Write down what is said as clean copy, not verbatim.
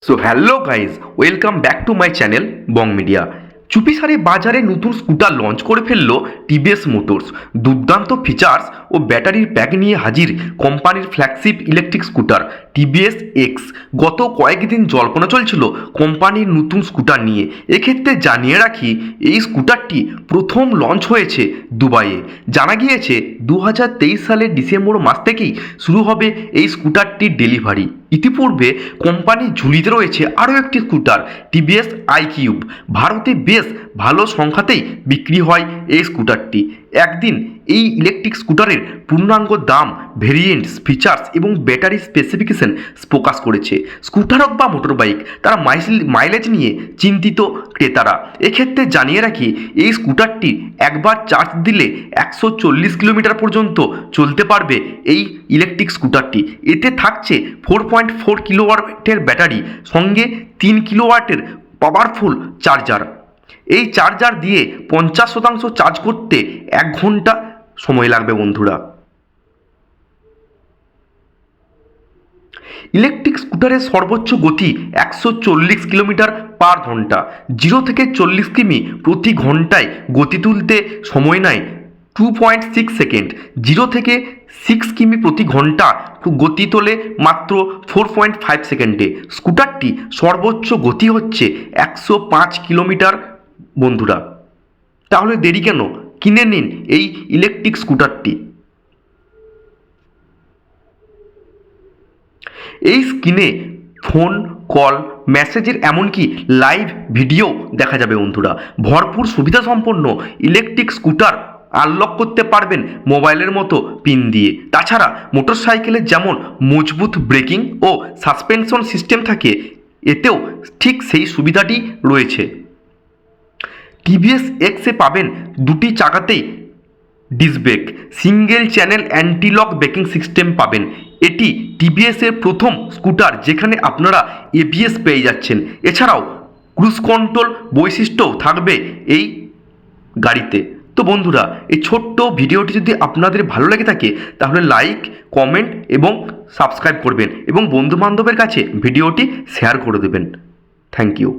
So hello guys, welcome back to my channel Bong Media. চুপিসারে বাজারে নতুন scooter launch করে ফেললো টিভিএস মোটরস। দুর্দান্ত ফিচার্স ও ব্যাটারির প্যাক নিয়ে হাজির কোম্পানির flagship electric scooter TVS X. গত কয়েকদিন জল্পনা চলছিল কোম্পানির নতুন স্কুটার নিয়ে। এক্ষেত্রে জানিয়ে রাখি, এই স্কুটারটি প্রথম লঞ্চ হয়েছে দুবাইয়ে। জানা গিয়েছে 2023 সালের ডিসেম্বর মাস থেকেই শুরু হবে এই স্কুটারটির ডেলিভারি। ইতিপূর্বে কোম্পানির ঝুলিতে রয়েছে আরও একটি স্কুটার টিভিএস আইকিউব। ভারতে বেশ ভালো সংখ্যাতেই বিক্রি হয় এই স্কুটারটি। একদিন এই ইলেকট্রিক স্কুটারের পূর্ণাঙ্গ দাম, ভেরিয়েন্টস, ফিচার্স এবং ব্যাটারি স্পেসিফিকেশন প্রকাশ করেছে। স্কুটার হোক বা মোটর বাইক, তারা মাইলেজ নিয়ে চিন্তিত ক্রেতারা। এক্ষেত্রে জানিয়ে রাখি, এই স্কুটারটি একবার চার্জ দিলে 140 কিলোমিটার পর্যন্ত চলতে পারবে এই ইলেকট্রিক স্কুটারটি। এতে থাকছে 4.4 কিলোওয়াটের ব্যাটারি, সঙ্গে 3 কিলোওয়াটের পাওয়ারফুল চার্জার। এই চার্জার দিয়ে 50% চার্জ করতে 1 ঘন্টা সময় লাগবে বন্ধুরা। ইলেকট্রিক স্কুটারের সর্বোচ্চ গতি 140 কিলোমিটার পার ঘন্টা। 0 থেকে 40 কিমি প্রতি ঘন্টায় গতি তুলতে সময় নেয় 2.6 সেকেন্ড। 0 থেকে 6 কিমি প্রতি ঘন্টা গতি তোলে মাত্র 4.5 সেকেন্ডে। স্কুটারটি সর্বোচ্চ গতি হচ্ছে 105 কিলোমিটার বন্ধুরা। তাহলে দেরি কেন? কিনে নিন এই ইলেকট্রিক স্কুটারটি। এই স্ক্রিনে ফোন কল, মেসেজের এমনকি লাইভ ভিডিও দেখা যাবে বন্ধুরা। ভরপুর সুবিধা সম্পন্ন ইলেকট্রিক স্কুটার আনলক করতে পারবেন মোবাইলের মতো পিন দিয়ে। তাছাড়া মোটরসাইকেলের যেমন মজবুত ব্রেকিং ও সাসপেনশন সিস্টেম থাকে, এতেও ঠিক সেই সুবিধাটি রয়েছে। টিভিএস এক্সে পাবেন দুটি চাকাতেই disc brake, single channel anti-lock braking system পাবেন। এটি টিভিএসের প্রথম স্কুটার যেখানে আপনারা এবিএস পেয়ে যাচ্ছেন। এছাড়াও ক্রুজ কন্ট্রোল বৈশিষ্ট্যও থাকবে এই গাড়িতে। তো বন্ধুরা, এই ছোট্ট ভিডিওটি যদি আপনাদের ভালো লেগে থাকে তাহলে লাইক, কমেন্ট এবং সাবস্ক্রাইব করবেন এবং বন্ধুবান্ধবের কাছে ভিডিওটি শেয়ার করে দেবেন। Thank you.